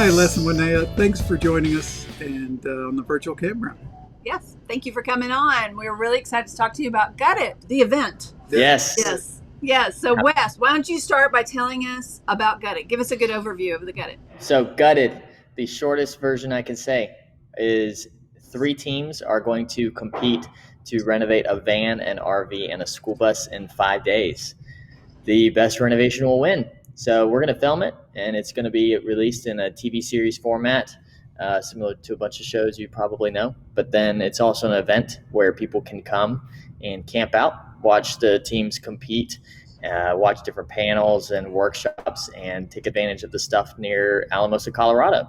Hi, Les and Linnea. Thanks for joining us and on the virtual campground. Yes, thank you for coming on. We're really excited to talk to you about Gutted, the event. Yes. Yes. So Wes, why don't you start by telling us about Gutted? Give us a good overview of the Gutted. So Gutted, the shortest version I can say is 3 teams are going to compete to renovate a van, an RV, and a school bus in 5 days. The best renovation will win. So we're going to film it, and it's going to be released in a TV series format, similar to a bunch of shows you probably know. But then it's also an event where people can come and camp out, watch the teams compete, watch different panels and workshops, and take advantage of the stuff near Alamosa, Colorado.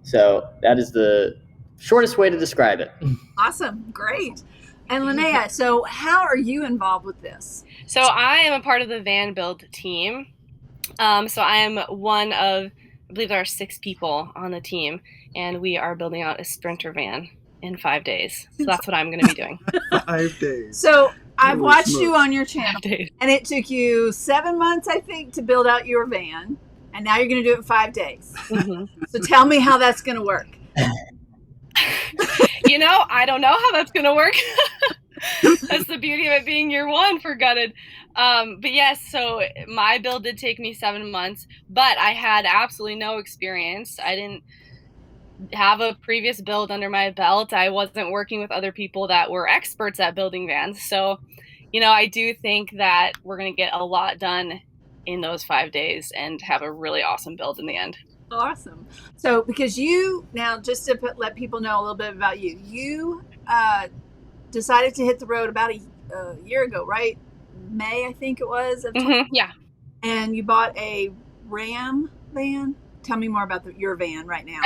So that is the shortest way to describe it. Awesome. Great. And Linnea, so how are you involved with this? So I am a part of the van build team. So I am one of, I believe there are 6 people on the team, and we are building out a Sprinter van in 5 days. So that's what I'm going to be doing. 5 days. So I've Holy watched smokes. you on your channel, 5 days. and it took you 7 months, I think, to build out your van, and now you're going to do it in 5 days. Mm-hmm. So tell me how that's going to work. I don't know how that's going to work. That's the beauty of it being year 1 for Gutted. But yes, so my build did take me 7 months, but I had absolutely no experience. I didn't have a previous build under my belt. I wasn't working with other people that were experts at building vans. So, I do think that we're going to get a lot done in those 5 days and have a really awesome build in the end. Awesome. So because now just to let people know a little bit about you decided to hit the road about a year ago, right? May, I think it was. Yeah. And you bought a Ram van. Tell me more about your van right now.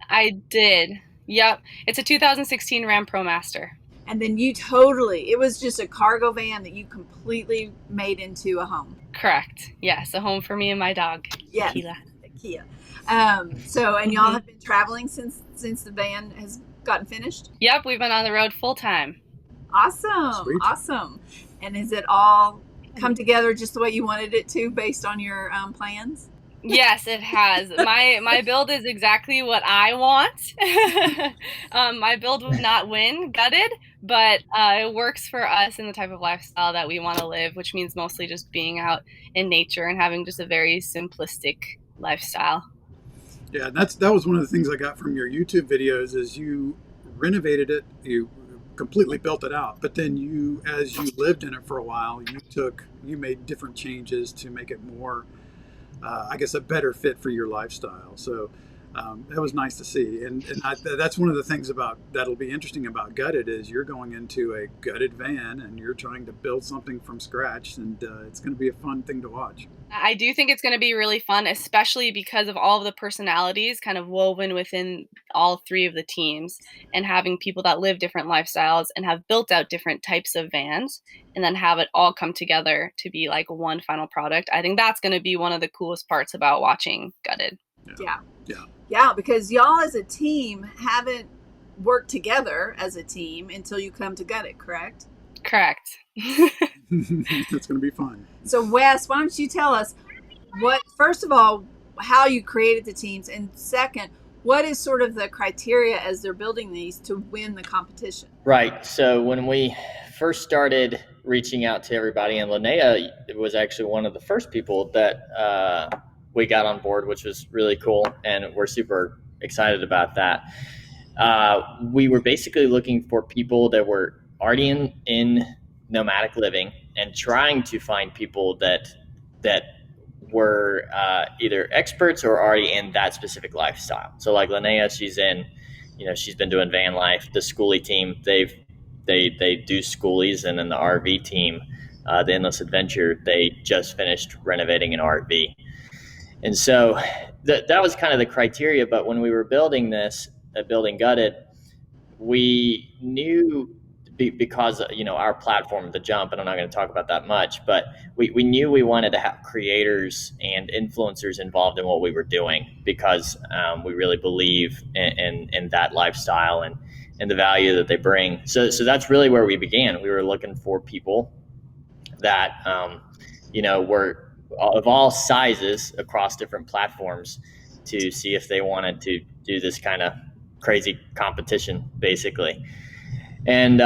I did. Yep. It's a 2016 Ram ProMaster. And then it was just a cargo van that you completely made into a home. Correct. Yes, a home for me and my dog. Yes. Kia. And y'all have been traveling since the van has gotten finished? Yep, we've been on the road full time. Awesome. Sweet. Awesome. And has it all come together just the way you wanted it to based on your plans? Yes, it has. My build is exactly what I want. My build would not win Gutted, but it works for us in the type of lifestyle that we want to live, which means mostly just being out in nature and having just a very simplistic lifestyle. Yeah, that was one of the things I got from your YouTube videos is you renovated it, you completely built it out, but then as you lived in it for a while, you made different changes to make it more, I guess, a better fit for your lifestyle. So that was nice to see. And that's one of the things that'll be interesting about Gutted is you're going into a gutted van and you're trying to build something from scratch, and it's going to be a fun thing to watch. I do think it's going to be really fun, especially because of all of the personalities kind of woven within all 3 of the teams, and having people that live different lifestyles and have built out different types of vans and then have it all come together to be like one final product. I think that's going to be one of the coolest parts about watching Gutted. Yeah, because y'all as a team haven't worked together as a team until you come to Gutted, correct? Correct. It's going to be fun. So Wes, why don't you tell us first of all, how you created the teams, and second, what is sort of the criteria as they're building these to win the competition? Right. So when we first started reaching out to everybody, and Linnea was actually one of the first people that we got on board, which was really cool, and we're super excited about that. We were basically looking for people that were already in nomadic living and trying to find people that were either experts or already in that specific lifestyle. So like Linnea, she's been doing van life. The schoolie team, they do schoolies, and then the RV team, the Endless Adventure, they just finished renovating an RV. And so that was kind of the criteria. But when we were building building Gutted, we knew because our platform, The Jump, and I'm not going to talk about that much, but we knew we wanted to have creators and influencers involved in what we were doing because we really believe in that lifestyle and the value that they bring. So that's really where we began. We were looking for people that were of all sizes across different platforms to see if they wanted to do this kind of crazy competition, basically. And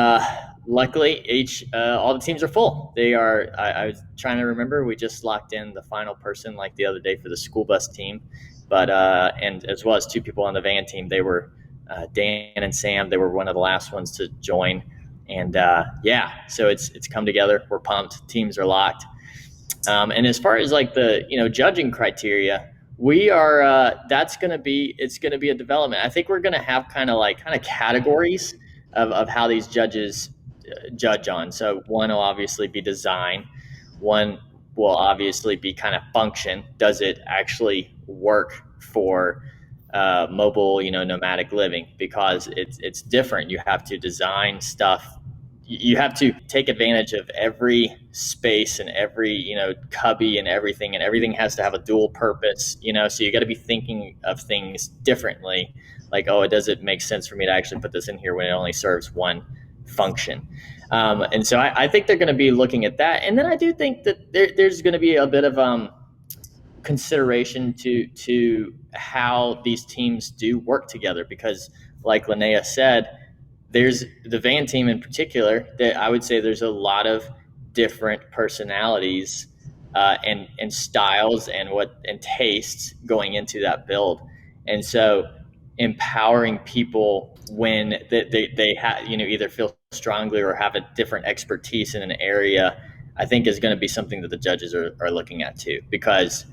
luckily, all the teams are full. They are. I was trying to remember. We just locked in the final person like the other day for the school bus team, but and as well as 2 people on the van team. They were Dan and Sam. They were one of the last ones to join, and so it's come together. We're pumped. Teams are locked. And as far as like the judging criteria, we are it's going to be a development. I think we're going to have kind of categories of how these judges judge on. So one will obviously be design. One will obviously be kind of function. Does it actually work for mobile, nomadic living? Because it's different. You have to design stuff. You have to take advantage of every space and every cubby and everything has to have a dual purpose. So you got to be thinking of things differently. Like, does it make sense for me to actually put this in here when it only serves one function? And so I think they're going to be looking at that. And then I do think that there's going to be a bit of consideration to how these teams do work together, because like Linnea said, there's the van team in particular that I would say there's a lot of different personalities and styles and tastes going into that build. And so empowering people when they have, either feel strongly or have a different expertise in an area, I think is going to be something that the judges are looking at too. Because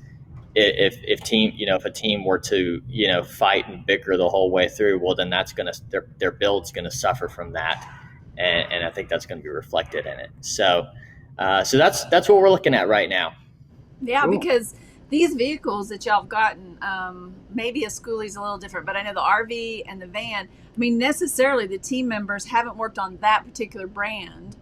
if a team were to fight and bicker the whole way through, well, then that's going to their build's going to suffer from that, and I think that's going to be reflected in it. So that's what we're looking at right now. Yeah, cool. Because these vehicles that y'all have gotten, maybe a schoolie's a little different, but I know the RV and the van, I mean, necessarily the team members haven't worked on that particular brand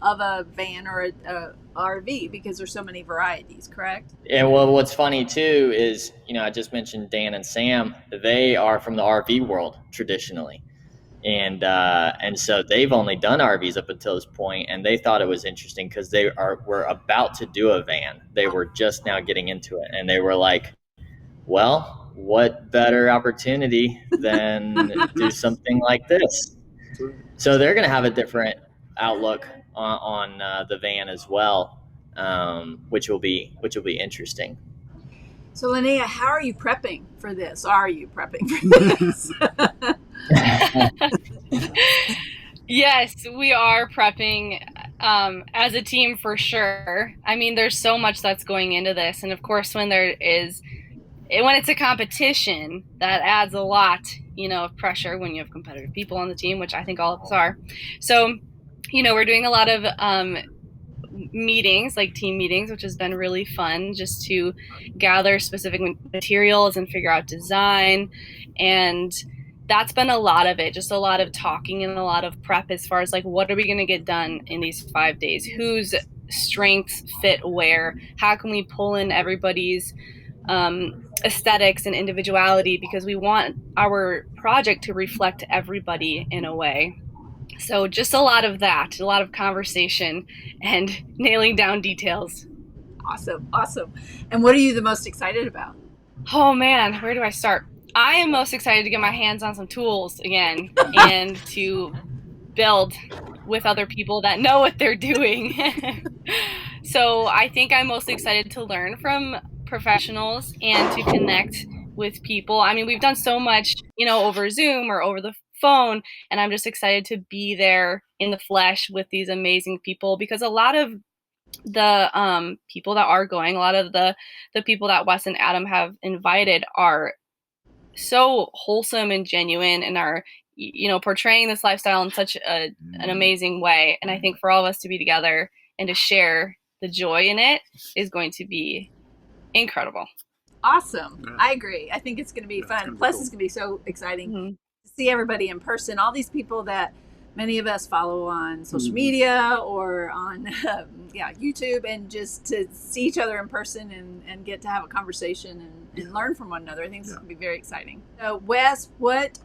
of a van or a RV, because there's so many varieties, correct? And well, what's funny too is, I just mentioned Dan and Sam. They are from the RV world traditionally, and so they've only done RVs up until this point, and they thought it was interesting because were about to do a van. They were just now getting into it, and they were like, "Well, what better opportunity than do something like this?" So they're going to have a different outlook on the van as well, which will be interesting. So Linnea, how are you prepping for this? Are you prepping for this? Yes, we are prepping as a team for sure. I mean, there's so much that's going into this, and of course, when it's a competition, that adds a lot, of pressure when you have competitive people on the team, which I think all of us are. So, we're doing a lot of meetings, like team meetings, which has been really fun, just to gather specific materials and figure out design. And that's been a lot of it, just a lot of talking and a lot of prep as far as like, what are we going to get done in these 5 days? Whose strengths fit where? How can we pull in everybody's aesthetics and individuality, because we want our project to reflect everybody in a way. So just a lot of that, a lot of conversation and nailing down details. Awesome. And what are you the most excited about? Oh man, where do I start? I am most excited to get my hands on some tools again and to build with other people that know what they're doing. So I think I'm most excited to learn from professionals and to connect with people. I mean, we've done so much, over Zoom or over the phone, and I'm just excited to be there in the flesh with these amazing people, because a lot of the people that are going, a lot of the people that Wes and Adam have invited are so wholesome and genuine and are portraying this lifestyle in such an amazing way. And I think for all of us to be together and to share the joy in it is going to be incredible. Awesome. Yeah. I agree. I think it's going to be fun. Plus, it's going to be so exciting to see everybody in person. All these people that many of us follow on social media or on YouTube, and just to see each other in person and get to have a conversation and learn from one another. I think it's going to be very exciting. So, Wes, what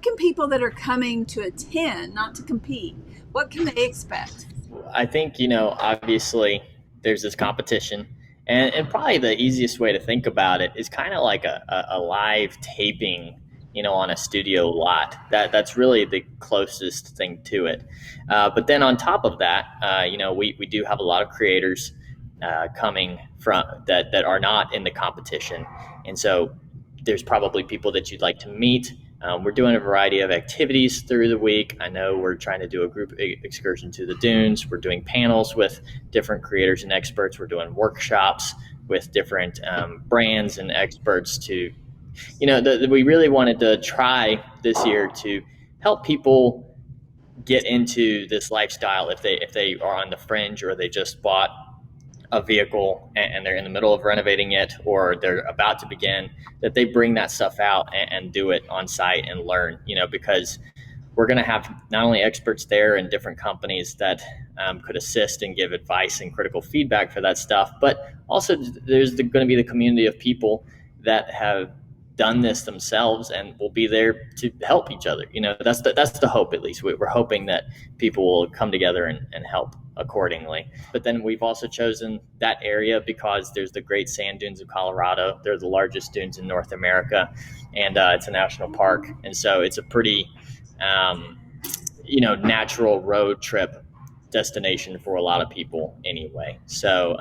can people that are coming to attend, not to compete, what can they expect? I think, obviously there's this competition, And probably the easiest way to think about it is kind of like a live taping, on a studio lot. That's really the closest thing to it. But then on top of that, we do have a lot of creators coming from that are not in the competition, and so there's probably people that you'd like to meet. We're doing a variety of activities through the week. I know we're trying to do a group excursion to the dunes. We're doing panels with different creators and experts. We're doing workshops with different brands and experts to, we really wanted to try this year to help people get into this lifestyle if they are on the fringe, or they just bought a vehicle and they're in the middle of renovating it, or they're about to begin, that they bring that stuff out and do it on site and learn, because we're going to have not only experts there and different companies that could assist and give advice and critical feedback for that stuff, but also there's going to be the community of people that have done this themselves and will be there to help each other. That's the hope. At least we're hoping that people will come together and help accordingly. But then we've also chosen that area because there's the Great Sand Dunes of Colorado. They're the largest dunes in North America, and it's a national park, and so it's a pretty natural road trip destination for a lot of people anyway. So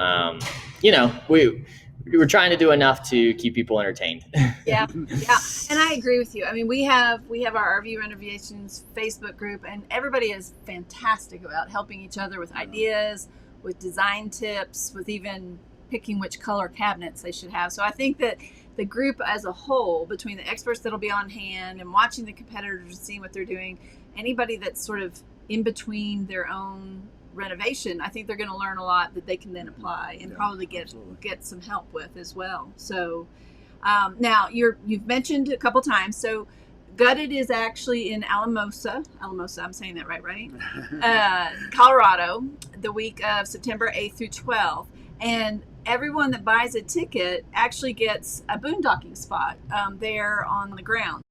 we're trying to do enough to keep people entertained. Yeah. And I agree with you. I mean, we have our RV Renovations Facebook group, and everybody is fantastic about helping each other with ideas, with design tips, with even picking which color cabinets they should have. So I think that the group as a whole, between the experts that'll be on hand and watching the competitors and seeing what they're doing, anybody that's sort of in between their own renovation, I think they're going to learn a lot that they can then apply and probably get some help with as well. So now you've mentioned a couple times, so Gutted is actually in Alamosa, I'm saying that right? Colorado, the week of September 8th through 12th. And everyone that buys a ticket actually gets a boondocking spot there on the ground.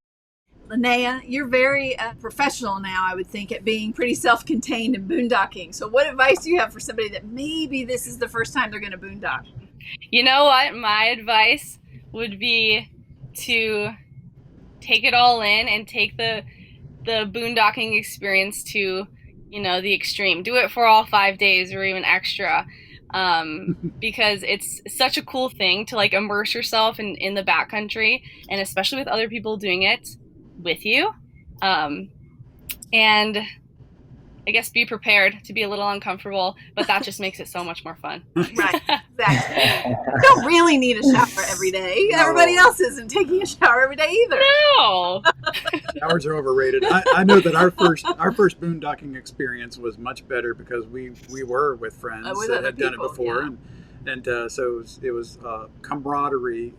Linnea, you're very professional now, I would think, at being pretty self-contained and boondocking. So what advice do you have for somebody that maybe this is the first time they're going to boondock? You know what? My advice would be to take it all in and take the boondocking experience to, the extreme. Do it for all 5 days or even extra. Because it's such a cool thing to like immerse yourself in the backcountry, and especially with other people doing it with you. And I guess be prepared to be a little uncomfortable, but that just makes it so much more fun. Right, exactly. You don't really need a shower every day. No. Everybody else isn't taking a shower every day either. No. Showers are overrated. I know that our first boondocking experience was much better because we were with friends that had done it before, and so it was camaraderie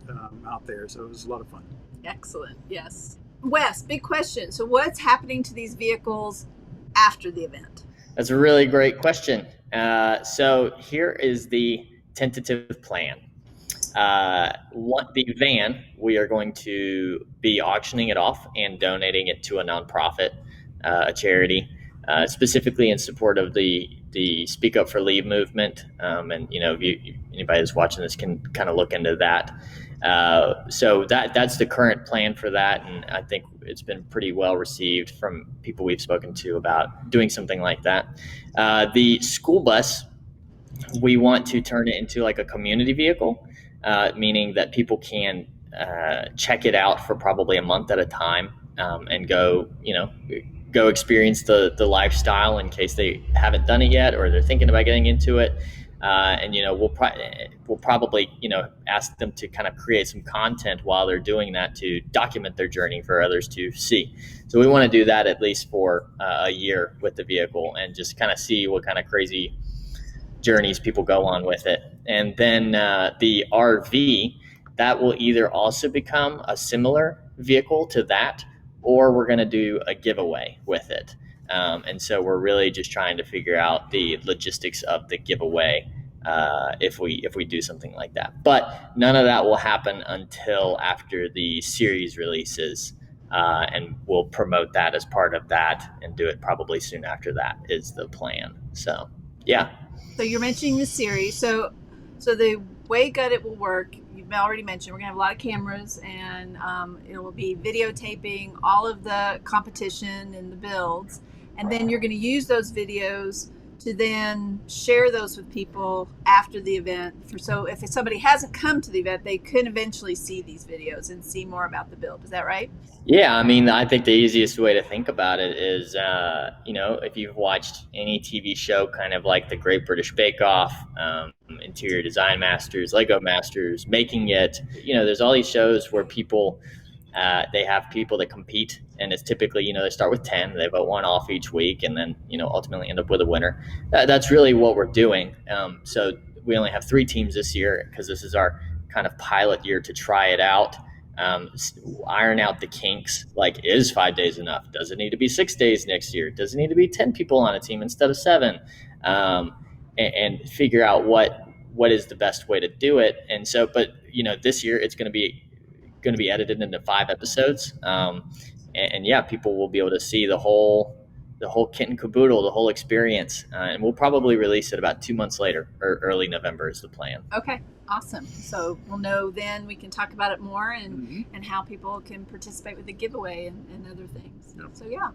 out there. So it was a lot of fun. Excellent. Yes. Wes, big question. So what's happening to these vehicles after the event? That's a really great question. So here is the tentative plan. The van, we are going to be auctioning it off and donating it to a nonprofit, a charity, specifically in support of the Speak Up for Leave movement. And if anybody that's watching this can kind of look into that. So that's the current plan for that, and I think it's been pretty well received from people we've spoken to about doing something like that. The school bus, we want to turn it into like a community vehicle, meaning that people can check it out for probably a month at a time, and go experience the lifestyle in case they haven't done it yet or they're thinking about getting into it. And we'll probably ask them to kind of create some content while they're doing that to document their journey for others to see. So we want to do that at least for a year with the vehicle and just kind of see what kind of crazy journeys people go on with it. And then the RV, that will either also become a similar vehicle to that, or we're going to do a giveaway with it. And so we're really just trying to figure out the logistics of the giveaway if we do something like that. But none of that will happen until after the series releases, and we'll promote that as part of that and do it probably soon after that is the plan. So, yeah. So you're mentioning the series. So the way Gutted will work, you've already mentioned, we're going to have a lot of cameras, and it will be videotaping all of the competition and the builds. And then you're going to use those videos to then share those with people after the event. So if somebody hasn't come to the event, they could eventually see these videos and see more about the build. Is that right? Yeah, I mean, I think the easiest way to think about it is, if you've watched any TV show, kind of like the Great British Bake Off, Interior Design Masters, Lego Masters, Making It, there's all these shows where people, they have people that compete, and it's typically, they start with 10, they vote one off each week, and then, ultimately end up with a winner. That's really what we're doing. So we only have 3 teams this year because this is our kind of pilot year to try it out. Iron out the kinks, like, is 5 days enough? Does it need to be 6 days next year? Does it need to be 10 people on a team instead of 7? And figure out what is the best way to do it. And so, but this year it's going to be edited into 5 episodes. And yeah, people will be able to see the whole kit and caboodle, the whole experience. And we'll probably release it about 2 months later, or early November is the plan. Okay. Awesome. So we'll know then, we can talk about it more, and how people can participate with the giveaway and other things. Yep. So yeah.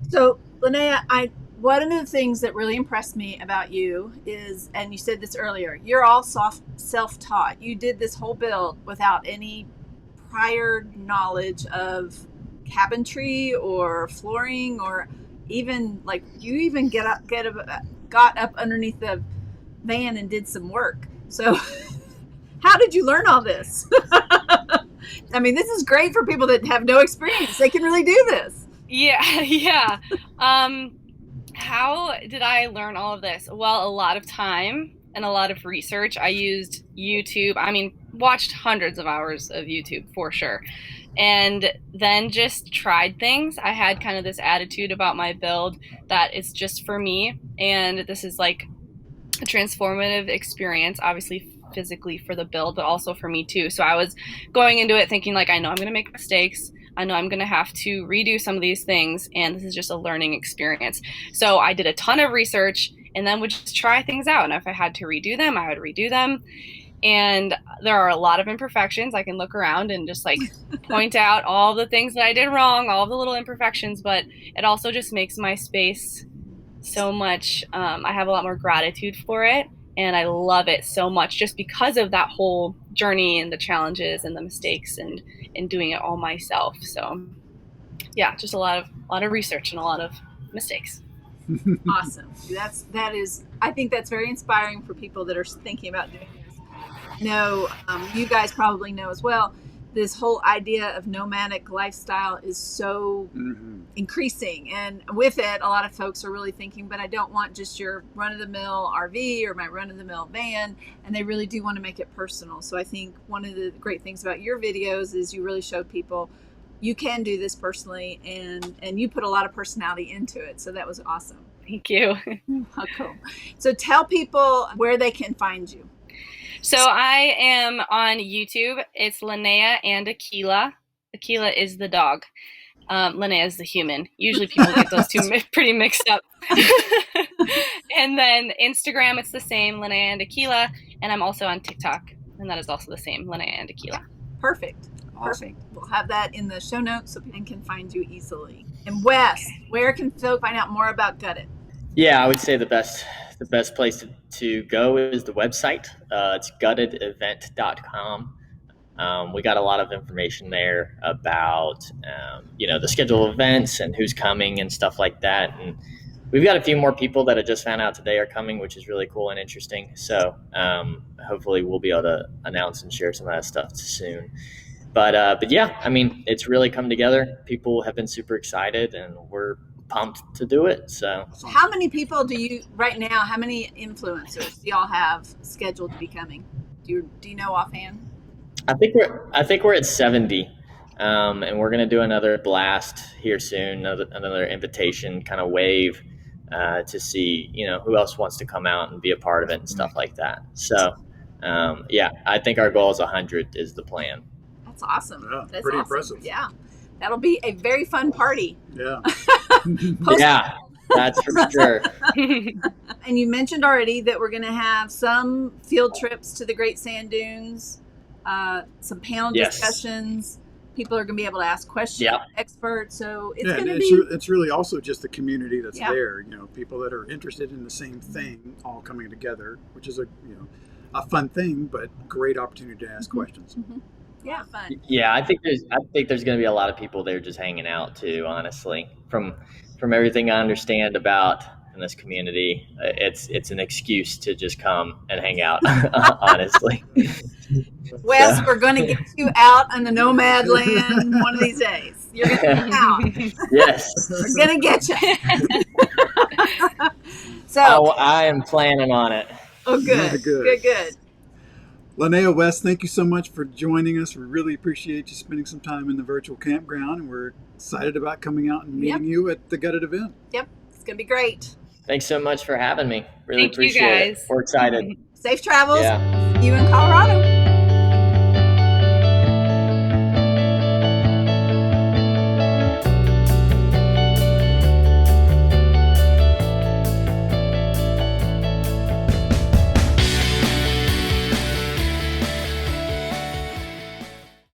So Linnea, one of the things that really impressed me about you is, and you said this earlier, you're all self-taught. You did this whole build without any prior knowledge of cabinetry or flooring, or even like you even got up underneath the van and did some work. So how did you learn all this? I mean, this is great for people that have no experience. They can really do this. Yeah. How did I learn all of this? Well, a lot of time and a lot of research. I used YouTube. I mean, watched hundreds of hours of YouTube for sure. And then just tried things. I had kind of this attitude about my build that it's just for me. And this is like a transformative experience, obviously physically for the build, but also for me too. So I was going into it thinking, like, I know I'm going to make mistakes. I know I'm going to have to redo some of these things, and this is just a learning experience. So I did a ton of research and then would just try things out. And if I had to redo them, I would redo them. And there are a lot of imperfections. I can look around and just like point out all the things that I did wrong, all the little imperfections, but it also just makes my space so much. I have a lot more gratitude for it, and I love it so much just because of that whole journey and the challenges and the mistakes and doing it all myself. So yeah, just a lot of research and a lot of mistakes. Awesome. I think that's very inspiring for people that are thinking about doing this. You guys probably know as well, this whole idea of nomadic lifestyle is so increasing. And with it, a lot of folks are really thinking, but I don't want just your run-of-the-mill RV or my run-of-the-mill van. And they really do want to make it personal. So I think one of the great things about your videos is you really show people you can do this personally, and you put a lot of personality into it. So that was awesome. Thank you. How cool. So tell people where they can find you. So I am on YouTube. It's Linnea and Aquila. Aquila is the dog. Linnea is the human. Usually people get those two pretty mixed up. And then Instagram, it's the same, Linnea and Aquila. And I'm also on TikTok, and that is also the same, Linnea and Aquila. Perfect. Awesome. Perfect. We'll have that in the show notes so people can find you easily. And Wes, where can folks find out more about Gutted? Yeah, I would say the best place to go is the website. It's guttedevent.com. We got a lot of information there about, the schedule of events and who's coming and stuff like that. And we've got a few more people that I just found out today are coming, which is really cool and interesting. So hopefully we'll be able to announce and share some of that stuff soon. But yeah, I mean, it's really come together. People have been super excited, and we're pumped to do it. So how many people right now, how many influencers do y'all have scheduled to be coming? Do you know offhand? I think we're at 70, and we're going to do another blast here soon, another invitation kind of wave to see, who else wants to come out and be a part of it and stuff like that. So yeah, I think our goal is 100 is the plan. That's awesome. Yeah, that's pretty awesome. impressive. Yeah. That'll be a very fun party. Yeah. Yeah, that's for sure. And you mentioned already that we're going to have some field trips to the Great Sand Dunes, some panel discussions. People are going to be able to ask questions, experts. So it's going to be. It's really also just the community that's there. You know, people that are interested in the same thing, all coming together, which is a fun thing, but great opportunity to ask questions. Yeah, fun. Yeah, I think there's going to be a lot of people there just hanging out too. Honestly, from everything I understand about in this community, it's an excuse to just come and hang out. Honestly, Wes, we're going to get you out on the nomad land one of these days. You're going to be out. Yes, we're going to get you. So I am planning on it. Oh, good. Good. Linnea, Wes, thank you so much for joining us. We really appreciate you spending some time in the virtual campground, and we're excited about coming out and meeting you at the Gutted event. Yep, it's going to be great. Thanks so much for having me. Really Thank appreciate it. We're excited. Safe travels. Yeah. See you in Colorado.